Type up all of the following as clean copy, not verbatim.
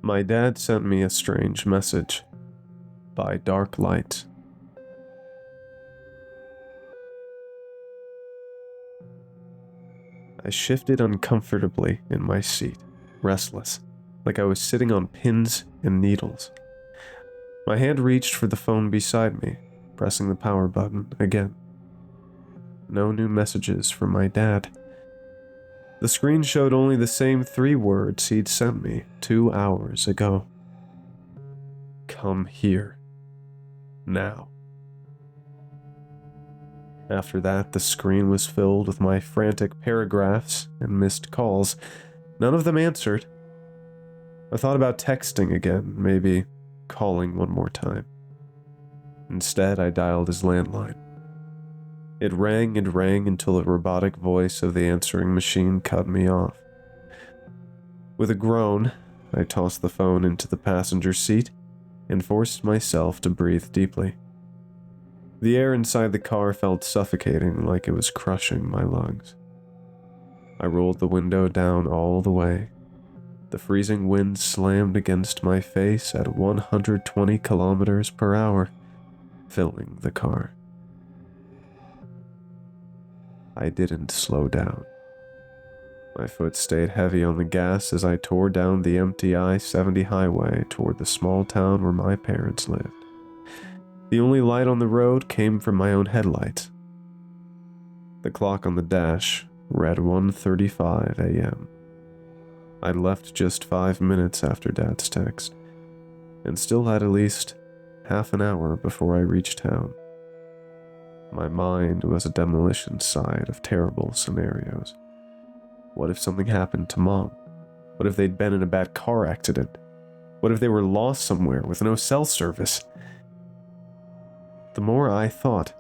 My dad sent me a strange message by dark light. I shifted uncomfortably in my seat, restless, like I was sitting on pins and needles. My hand reached for the phone beside me, pressing the power button again. No new messages from my dad. The screen showed only the same 3 words he'd sent me 2 hours ago. Come here. Now. After that, the screen was filled with my frantic paragraphs and missed calls. None of them answered. I thought about texting again, maybe calling one more time. Instead, I dialed his landline. It rang and rang until the robotic voice of the answering machine cut me off. With a groan, I tossed the phone into the passenger seat and forced myself to breathe deeply. The air inside the car felt suffocating, like it was crushing my lungs. I rolled the window down all the way. The freezing wind slammed against my face at 120 kilometers per hour, filling the car. I didn't slow down. My foot stayed heavy on the gas as I tore down the empty I-70 highway toward the small town where my parents lived. The only light on the road came from my own headlights. The clock on the dash read 1:35 a.m. I left just 5 minutes after Dad's text, and still had at least half an hour before I reached town. My mind was a demolition site of terrible scenarios. What if something happened to Mom? What if they'd been in a bad car accident? What if they were lost somewhere with no cell service? The more I thought,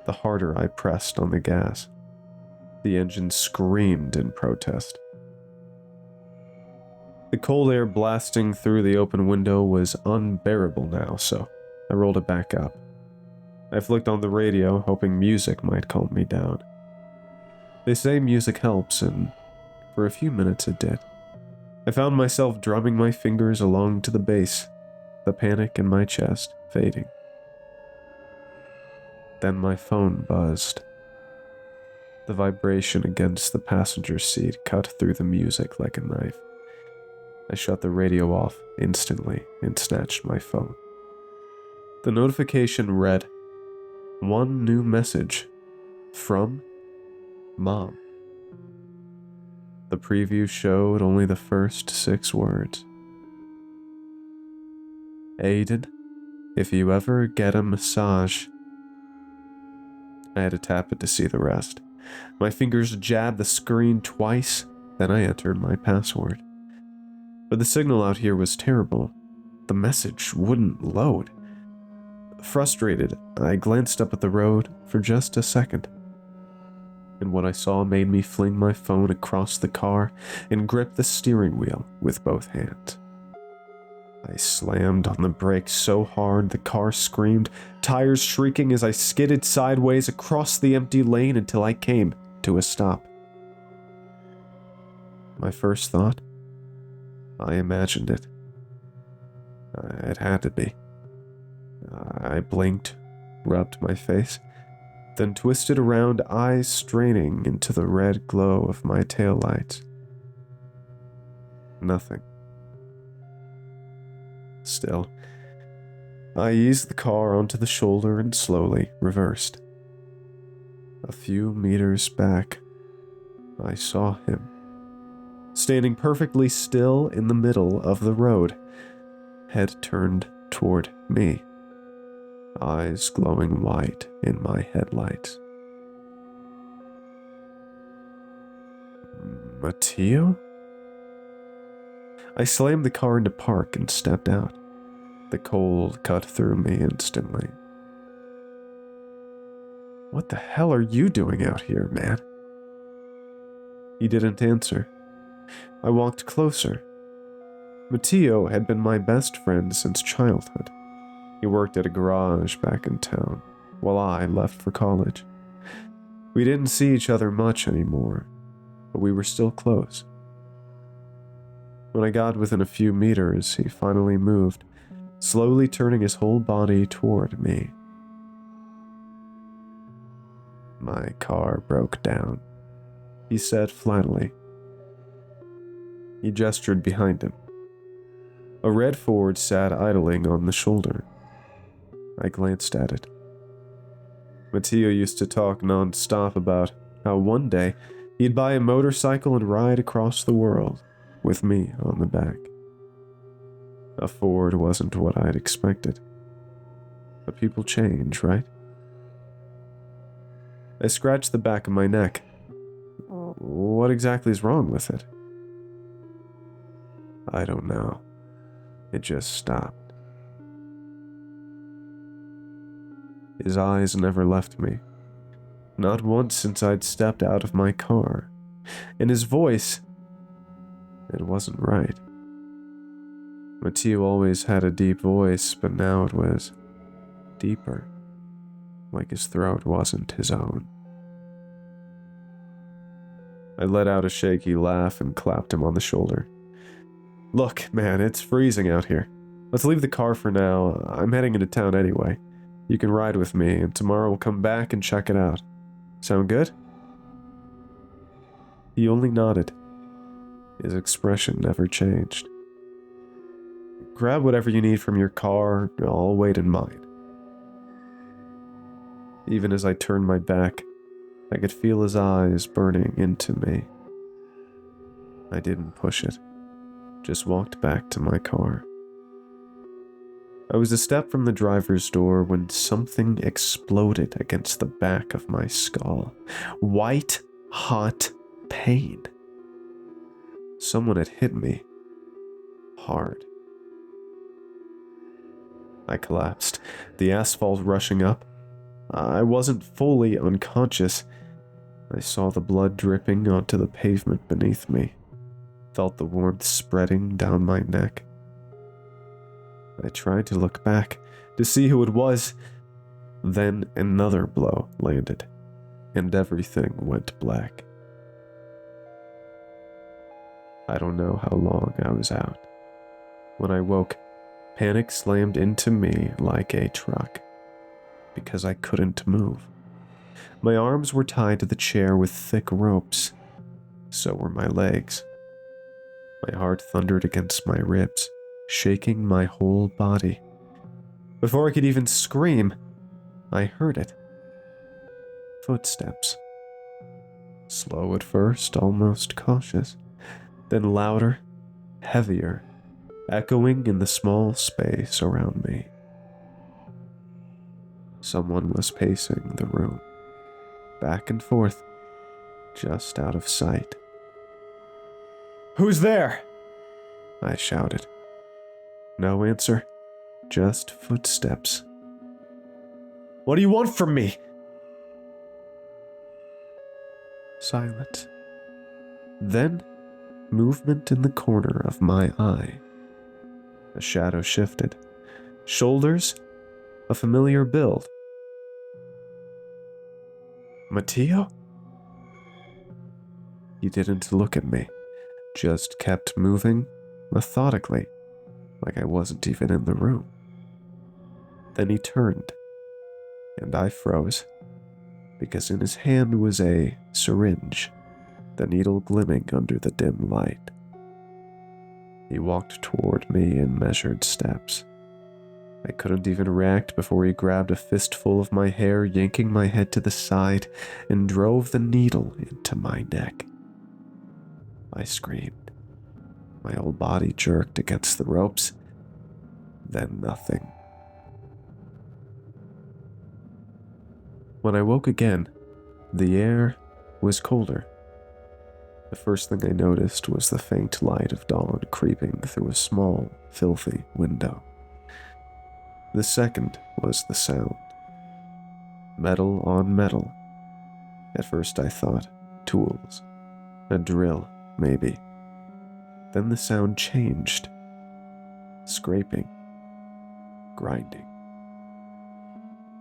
the harder I pressed on the gas. The engine screamed in protest. The cold air blasting through the open window was unbearable now, so I rolled it back up. I flicked on the radio, hoping music might calm me down. They say music helps, and for a few minutes it did. I found myself drumming my fingers along to the bass, the panic in my chest fading. Then my phone buzzed. The vibration against the passenger seat cut through the music like a knife. I shut the radio off instantly and snatched my phone. The notification read, "One new message from Mom." The preview showed only the first 6 words. "Aiden, if you ever get a massage." I had to tap it to see the rest. My fingers jabbed the screen twice, then I entered my password. But the signal out here was terrible. The message wouldn't load. Frustrated, I glanced up at the road for just a second. And what I saw made me fling my phone across the car and grip the steering wheel with both hands. I slammed on the brakes so hard the car screamed, tires shrieking as I skidded sideways across the empty lane until I came to a stop. My first thought? I imagined it. It had to be. I blinked, rubbed my face, then twisted around, eyes straining into the red glow of my taillights. Nothing. Still, I eased the car onto the shoulder and slowly reversed. A few meters back, I saw him, standing perfectly still in the middle of the road, head turned toward me, eyes glowing white in my headlights. Matteo? I slammed the car into park and stepped out. The cold cut through me instantly. What the hell are you doing out here, man? He didn't answer. I walked closer. Matteo had been my best friend since childhood. He worked at a garage back in town, while I left for college. We didn't see each other much anymore, but we were still close. When I got within a few meters, he finally moved, slowly turning his whole body toward me. "My car broke down," he said flatly. He gestured behind him. A red Ford sat idling on the shoulder. I glanced at it. Matteo used to talk non-stop about how one day he'd buy a motorcycle and ride across the world, with me on the back. A Ford wasn't what I'd expected. But people change, right? I scratched the back of my neck. What exactly is wrong with it? I don't know. It just stopped. His eyes never left me. Not once since I'd stepped out of my car. And his voice, it wasn't right. Matteo always had a deep voice, but now it was deeper, like his throat wasn't his own. I let out a shaky laugh and clapped him on the shoulder. "Look, man, it's freezing out here. Let's leave the car for now. I'm heading into town anyway. You can ride with me, and tomorrow we'll come back and check it out. Sound good?" He only nodded. His expression never changed. "Grab whatever you need from your car. I'll wait in mine." Even as I turned my back, I could feel his eyes burning into me. I didn't push it, just walked back to my car. I was a step from the driver's door when something exploded against the back of my skull. White, hot pain. Someone had hit me hard. I collapsed, the asphalt rushing up. I wasn't fully unconscious. I saw the blood dripping onto the pavement beneath me, felt the warmth spreading down my neck. I tried to look back, to see who it was. Then another blow landed, and everything went black. I don't know how long I was out. When I woke, panic slammed into me like a truck, because I couldn't move. My arms were tied to the chair with thick ropes. So were my legs. My heart thundered against my ribs, shaking my whole body. Before I could even scream, I heard it. Footsteps. Slow at first, almost cautious, then louder, heavier, echoing in the small space around me. Someone was pacing the room, back and forth, just out of sight. "Who's there?" I shouted. No answer, just footsteps. "What do you want from me?" Silence. Then, movement in the corner of my eye. A shadow shifted. Shoulders, a familiar build. Matteo? He didn't look at me, just kept moving methodically, like I wasn't even in the room. Then he turned, and I froze, because in his hand was a syringe, the needle glimmering under the dim light. He walked toward me in measured steps. I couldn't even react before he grabbed a fistful of my hair, yanking my head to the side, and drove the needle into my neck. I screamed. My whole body jerked against the ropes. Then nothing. When I woke again, the air was colder. The first thing I noticed was the faint light of dawn creeping through a small, filthy window. The second was the sound. Metal on metal. At first I thought tools. A drill, maybe. Then the sound changed. Scraping. Grinding.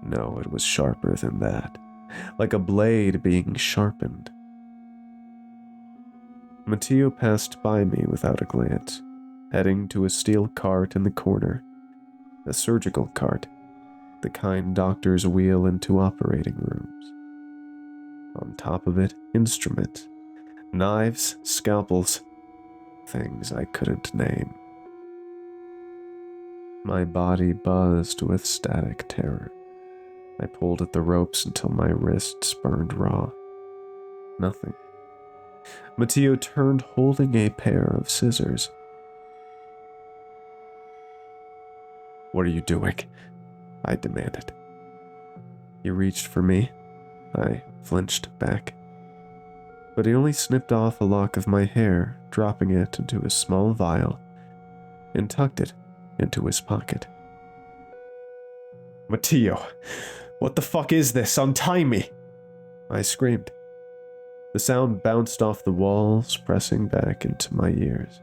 No, it was sharper than that. Like a blade being sharpened. Matteo passed by me without a glance, heading to a steel cart in the corner. A surgical cart, the kind doctors wheel into operating rooms. On top of it, instruments, knives, scalpels, things I couldn't name. My body buzzed with static terror. I pulled at the ropes until my wrists burned raw. Nothing. Matteo turned holding a pair of scissors. "What are you doing?" I demanded. He reached for me. I flinched back. But he only snipped off a lock of my hair, dropping it into a small vial, and tucked it into his pocket. "Matteo, what the fuck is this? Untie me!" I screamed. The sound bounced off the walls, pressing back into my ears.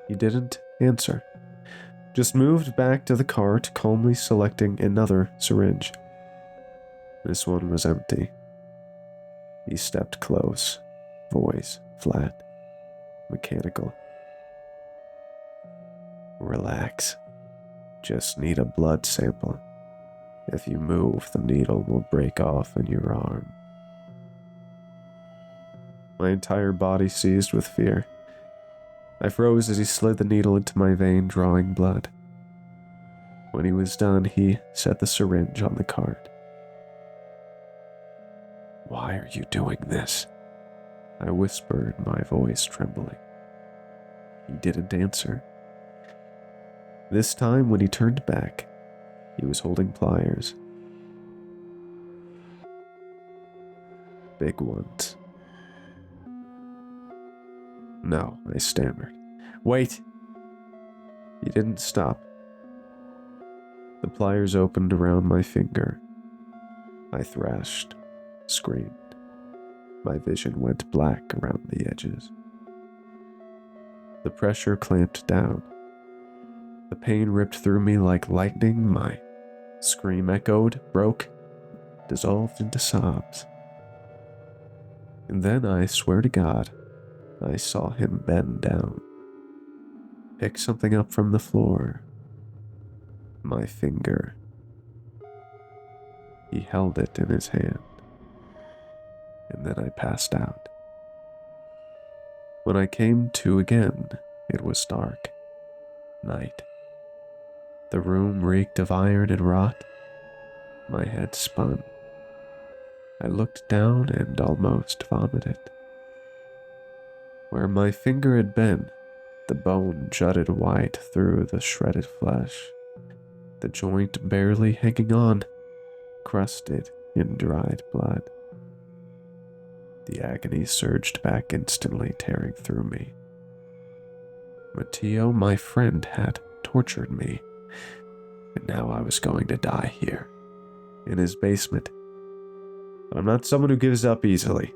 He didn't answer, just moved back to the cart, calmly selecting another syringe. This one was empty. He stepped close, voice flat, mechanical. "Relax. Just need a blood sample. If you move, the needle will break off in your arm." My entire body seized with fear. I froze as he slid the needle into my vein, drawing blood. When he was done, he set the syringe on the cart. "Why are you doing this?" I whispered, my voice trembling. He didn't answer. This time, when he turned back, he was holding pliers. Big ones. "No," I stammered. "Wait!" He didn't stop. The pliers opened around my finger. I thrashed, screamed. My vision went black around the edges. The pressure clamped down. The pain ripped through me like lightning. My scream echoed, broke, dissolved into sobs. And then, I swear to God, I saw him bend down, pick something up from the floor. My finger. He held it in his hand. And then I passed out. When I came to again, it was dark. Night. The room reeked of iron and rot. My head spun. I looked down and almost vomited. Where my finger had been, the bone jutted white through the shredded flesh. The joint barely hanging on, crusted in dried blood. The agony surged back instantly, tearing through me. Matteo, my friend, had tortured me, and now I was going to die here, in his basement. But I'm not someone who gives up easily.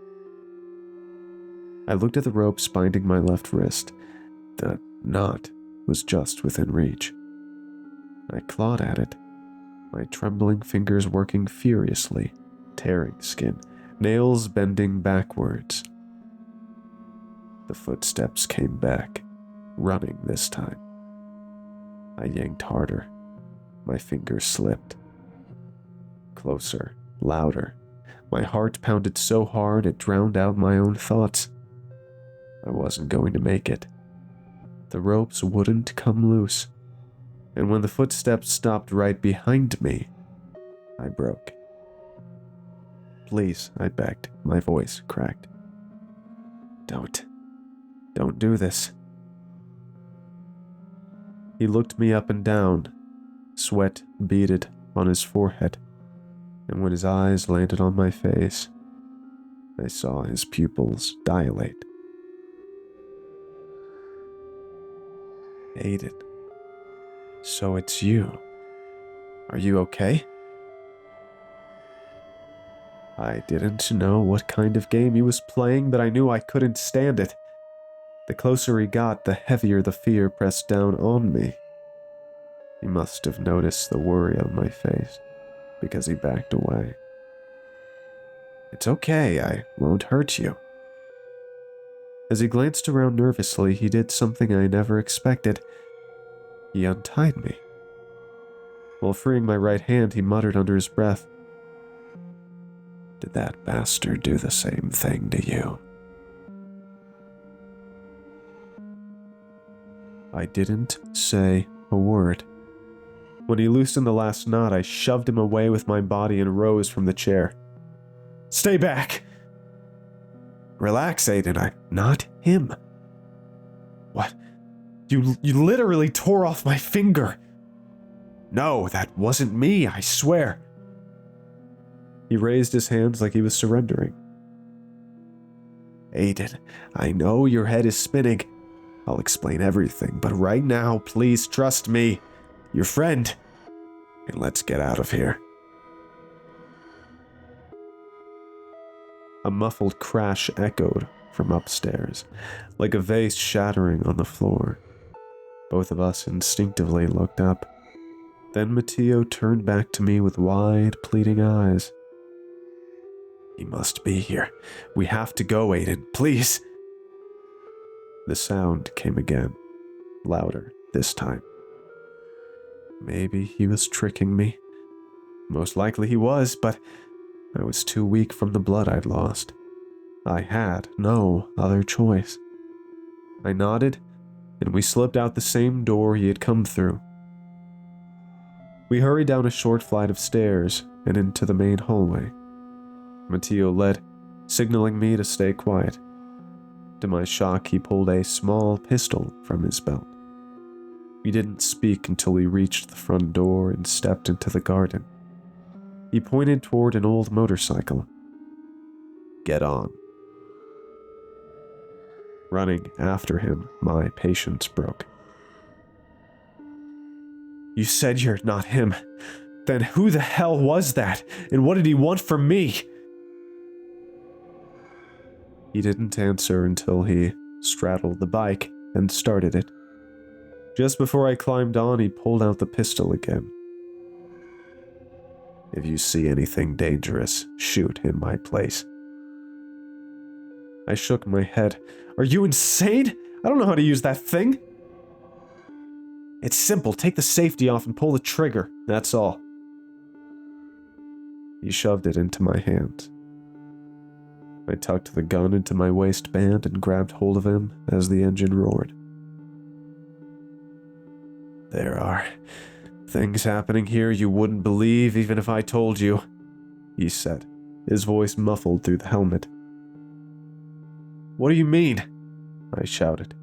I looked at the ropes binding my left wrist. The knot was just within reach. I clawed at it, my trembling fingers working furiously, tearing skin, nails bending backwards. The footsteps came back, running this time. I yanked harder. My fingers slipped. Closer, louder. My heart pounded so hard it drowned out my own thoughts. I wasn't going to make it. The ropes wouldn't come loose. And when the footsteps stopped right behind me, I broke. "Please," I begged, my voice cracked. Don't do this." He looked me up and down, sweat beaded on his forehead, and when his eyes landed on my face, I saw his pupils dilate. "Aiden, so it's you. Are you okay?" I didn't know what kind of game he was playing, but I knew I couldn't stand it. The closer he got, the heavier the fear pressed down on me. He must have noticed the worry on my face, because he backed away. It's okay, I won't hurt you. As he glanced around nervously, he did something I never expected. He untied me. While freeing my right hand, he muttered under his breath, "Did that bastard do the same thing to you?" I didn't say a word. When he loosened the last knot, I shoved him away with my body and rose from the chair. "Stay back!" "Relax, Aiden, not him." "What? You literally tore off my finger." "No, that wasn't me, I swear." He raised his hands like he was surrendering. "Aiden, I know your head is spinning. I'll explain everything, but right now, please trust me, your friend, and let's get out of here." A muffled crash echoed from upstairs, like a vase shattering on the floor. Both of us instinctively looked up. Then Matteo turned back to me with wide, pleading eyes. "He must be here. We have to go, Aiden, please." The sound came again, louder this time. Maybe he was tricking me. Most likely he was, but I was too weak from the blood I'd lost. I had no other choice. I nodded, and we slipped out the same door he had come through. We hurried down a short flight of stairs and into the main hallway. Matteo led, signaling me to stay quiet. To my shock, he pulled a small pistol from his belt. We didn't speak until we reached the front door and stepped into the garden. He pointed toward an old motorcycle. "Get on." Running after him, my patience broke. "You said you're not him. Then who the hell was that? And what did he want from me?" He didn't answer until he straddled the bike and started it. Just before I climbed on, he pulled out the pistol again. "If you see anything dangerous, shoot in my place." I shook my head. "Are you insane? I don't know how to use that thing." "It's simple. Take the safety off and pull the trigger. That's all." He shoved it into my hand. I tucked the gun into my waistband and grabbed hold of him as the engine roared. "There are things happening here you wouldn't believe even if I told you," he said, his voice muffled through the helmet. "What do you mean?" I shouted.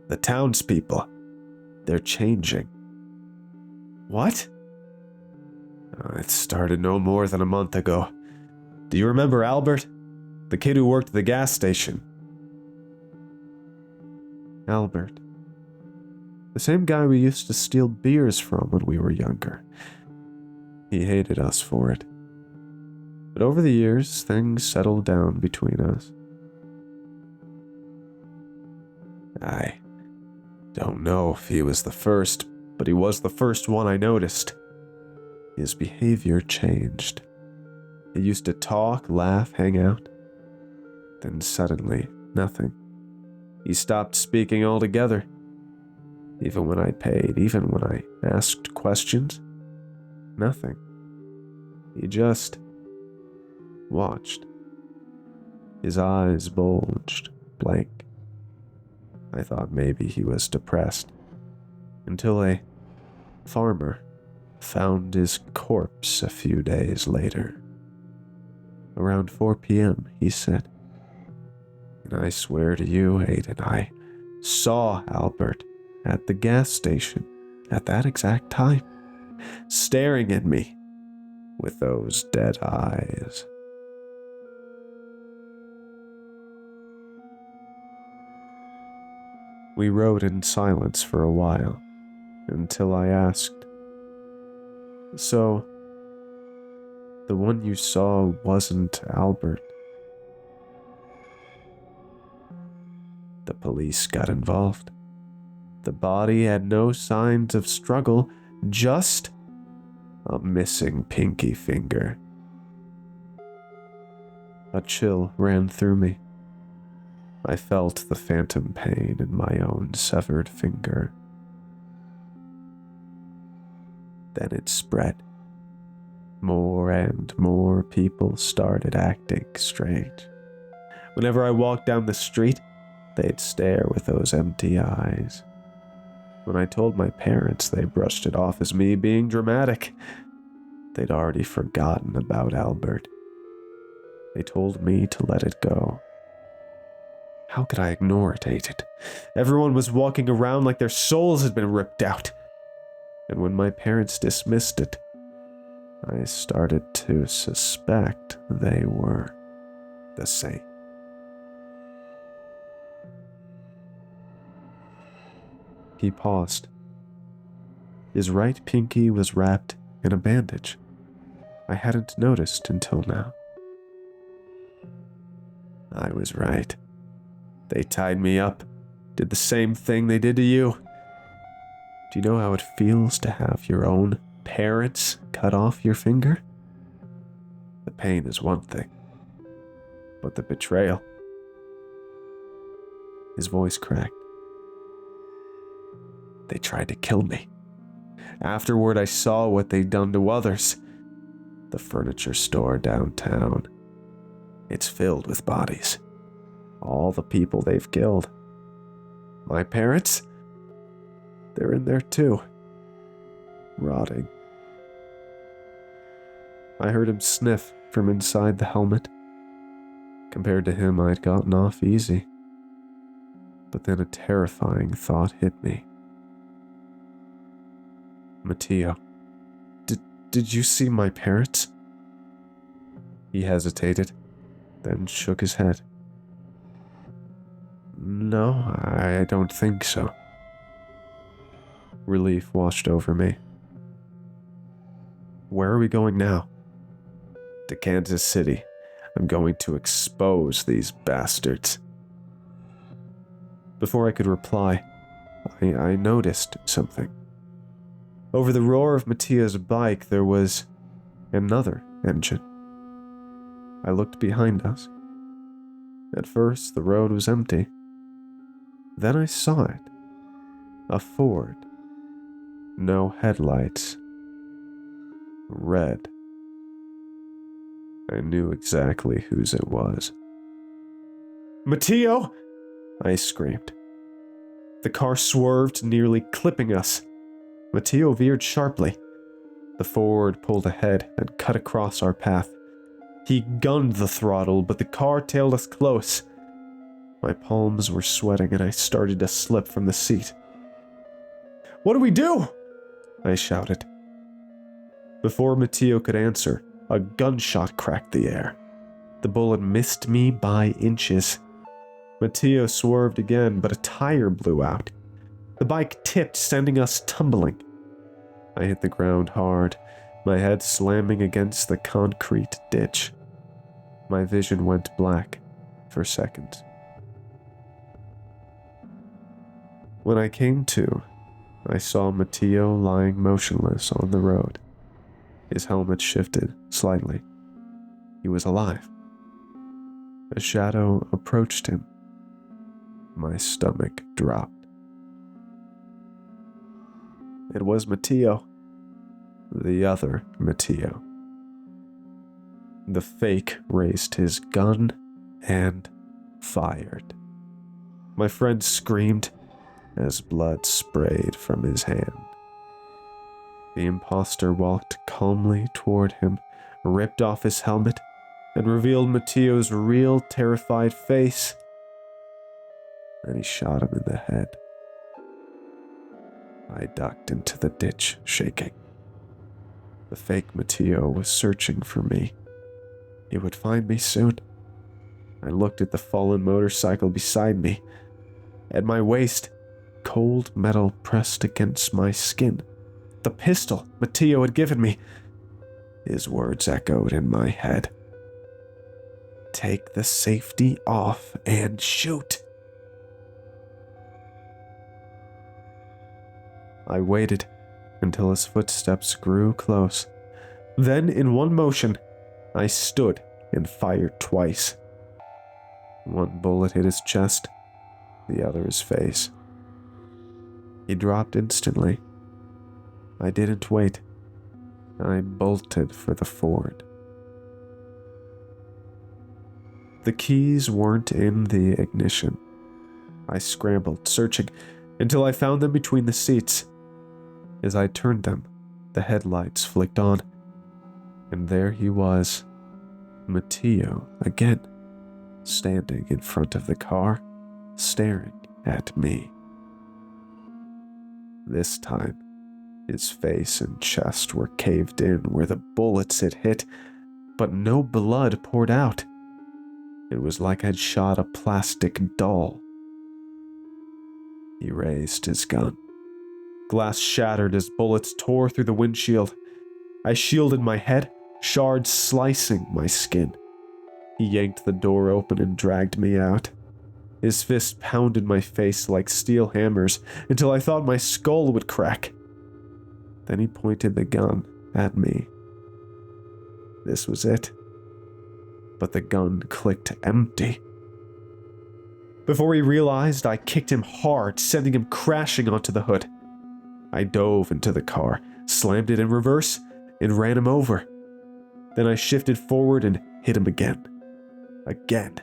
"The townspeople. They're changing." "What?" "It started no more than a month ago. Do you remember Albert? The kid who worked at the gas station?" Albert. The same guy we used to steal beers from when we were younger. He hated us for it. But over the years, things settled down between us. I don't know if he was the first, but he was the first one I noticed. His behavior changed. He used to talk, laugh, hang out. Then suddenly, nothing. He stopped speaking altogether. Even when I paid, even when I asked questions, nothing. He just watched. His eyes bulged, blank. I thought maybe he was depressed, until a farmer found his corpse a few days later. Around 4 p.m., he said. And I swear to you, Aiden, I saw Albert at the gas station at that exact time, staring at me with those dead eyes. We rode in silence for a while, until I asked, "So, the one you saw wasn't Albert?" The police got involved. The body had no signs of struggle, just a missing pinky finger. A chill ran through me. I felt the phantom pain in my own severed finger. Then it spread. More and more people started acting strange. Whenever I walked down the street, they'd stare with those empty eyes. When I told my parents, they brushed it off as me being dramatic. They'd already forgotten about Albert. They told me to let it go. How could I ignore it, ain't it? Everyone was walking around like their souls had been ripped out. And when my parents dismissed it, I started to suspect they were the same. He paused. His right pinky was wrapped in a bandage. I hadn't noticed until now. I was right. They tied me up, did the same thing they did to you. Do you know how it feels to have your own parents cut off your finger? The pain is one thing, but the betrayal. His voice cracked. They tried to kill me. Afterward, I saw what they'd done to others. The furniture store downtown. It's filled with bodies. All the people they've killed. My parents? They're in there too. Rotting. I heard him sniff from inside the helmet. Compared to him, I'd gotten off easy. But then a terrifying thought hit me. Matteo, did you see my parents? He hesitated, then shook his head. No, I don't think so. Relief washed over me. Where are we going now? To Kansas City. I'm going to expose these bastards. Before I could reply, I noticed something. Over the roar of Mattia's bike, there was another engine. I looked behind us. At first, the road was empty. Then I saw it. A Ford. No headlights. Red. I knew exactly whose it was. Matteo! I screamed. The car swerved, nearly clipping us. Matteo veered sharply. The Ford pulled ahead and cut across our path. He gunned the throttle, but the car tailed us close. My palms were sweating and I started to slip from the seat. What do we do? I shouted. Before Matteo could answer, a gunshot cracked the air. The bullet missed me by inches. Matteo swerved again, but a tire blew out. The bike tipped, sending us tumbling. I hit the ground hard, my head slamming against the concrete ditch. My vision went black for seconds. When I came to, I saw Matteo lying motionless on the road. His helmet shifted slightly. He was alive. A shadow approached him. My stomach dropped. It was Matteo. The other Matteo. The fake raised his gun and fired. My friend screamed as blood sprayed from his hand. The imposter walked calmly toward him, ripped off his helmet, and revealed Matteo's real terrified face. And he shot him in the head. I ducked into the ditch, shaking. The fake Matteo was searching for me. He would find me soon. I looked at the fallen motorcycle beside me. At my waist, cold metal pressed against my skin. The pistol Matteo had given me. His words echoed in my head. Take the safety off and shoot. I waited until his footsteps grew close. Then, in one motion, I stood and fired twice. One bullet hit his chest, the other his face. He dropped instantly. I didn't wait. I bolted for the Ford. The keys weren't in the ignition. I scrambled, searching, until I found them between the seats. As I turned them, the headlights flicked on, and there he was, Matteo again, standing in front of the car, staring at me. This time, his face and chest were caved in where the bullets had hit, but no blood poured out. It was like I'd shot a plastic doll. He raised his gun. Glass shattered as bullets tore through the windshield. I shielded my head, shards slicing my skin. He yanked the door open and dragged me out. His fist pounded my face like steel hammers until I thought my skull would crack. Then he pointed the gun at me. This was it. But the gun clicked empty. Before he realized, I kicked him hard, sending him crashing onto the hood. I dove into the car, slammed it in reverse, and ran him over. Then I shifted forward and hit him again. Again.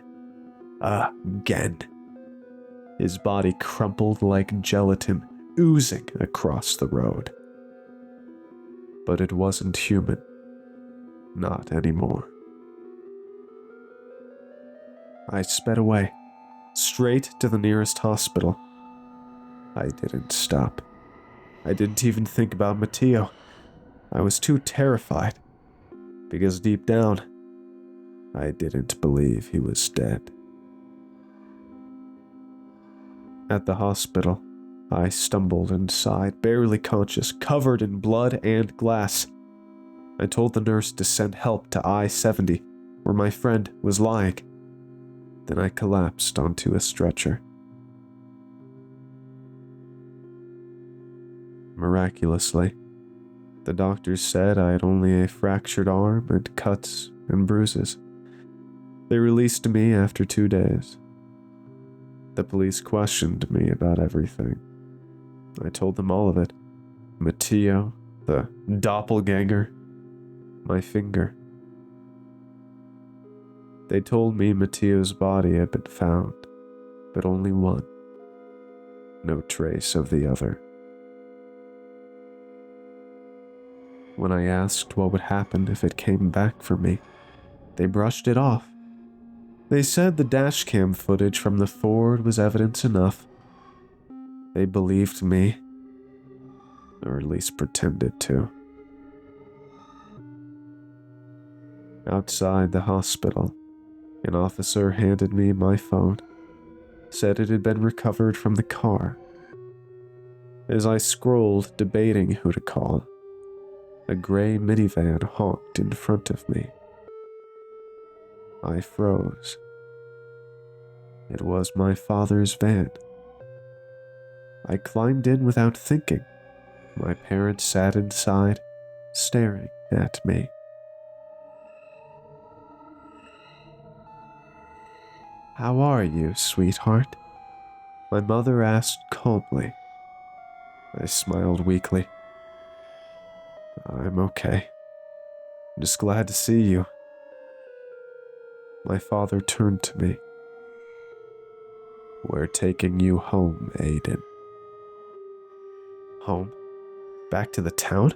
His body crumpled like gelatin, oozing across the road. But it wasn't human. Not anymore. I sped away, straight to the nearest hospital. I didn't stop. I didn't even think about Matteo. I was too terrified, because deep down, I didn't believe he was dead. At the hospital, I stumbled inside, barely conscious, covered in blood and glass. I told the nurse to send help to I-70, where my friend was lying. Then I collapsed onto a stretcher. Miraculously, the doctors said I had only a fractured arm and cuts and bruises. They released me after 2 days. The police questioned me about everything. I told them all of it. Matteo, the doppelganger, my finger. They told me Matteo's body had been found, but only one. No trace of the other. When I asked what would happen if it came back for me, they brushed it off. They said the dashcam footage from the Ford was evidence enough. They believed me, or at least pretended to. Outside the hospital, an officer handed me my phone, said it had been recovered from the car. As I scrolled, debating who to call, a gray minivan honked in front of me. I froze. It was my father's van. I climbed in without thinking. My parents sat inside, staring at me. "How are you, sweetheart?" my mother asked calmly. I smiled weakly. "I'm okay. I'm just glad to see you." My father turned to me. "We're taking you home, Aiden." Home? Back to the town?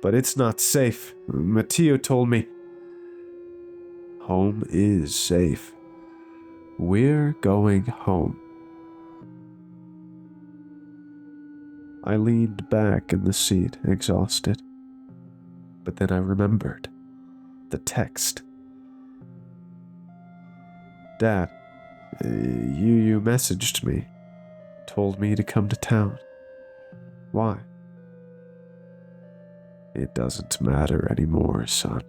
But it's not safe. Matteo told me. Home is safe. We're going home. I leaned back in the seat, exhausted. But then I remembered. The text. "Dad, you messaged me. Told me to come to town. Why?" "It doesn't matter anymore, son.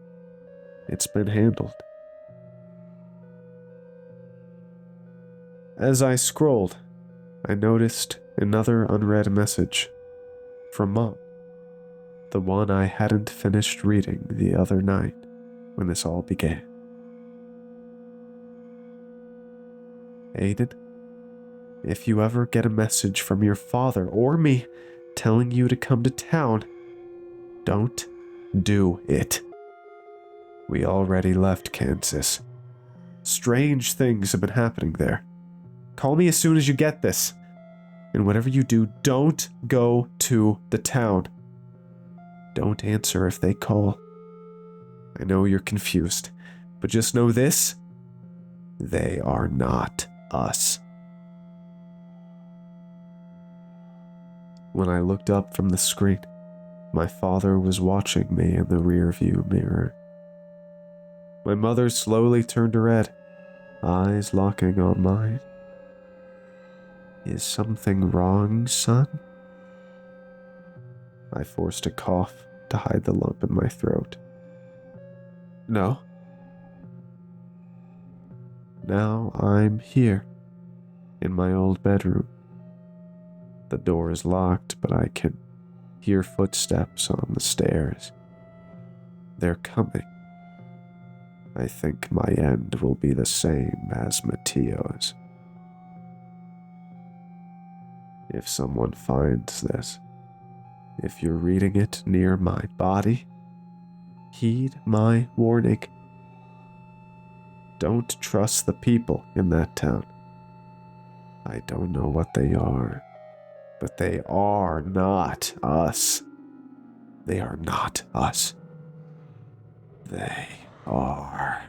It's been handled." As I scrolled, I noticed another unread message from Mom. The one I hadn't finished reading the other night when this all began. Aiden, if you ever get a message from your father or me telling you to come to town, don't do it. We already left Kansas. Strange things have been happening there. Call me as soon as you get this. And whatever you do, don't go to the town. Don't answer if they call. I know you're confused, but just know this: they are not us. When I looked up from the screen, my father was watching me in the rearview mirror. My mother slowly turned red, eyes locking on mine. Is something wrong, son? I forced a cough to hide the lump in my throat. No. Now I'm here, in my old bedroom. The door is locked, but I can hear footsteps on the stairs. They're coming. I think my end will be the same as Matteo's. If someone finds this, if you're reading it near my body, heed my warning. Don't trust the people in that town. I don't know what they are, but they are not us. They are not us. They are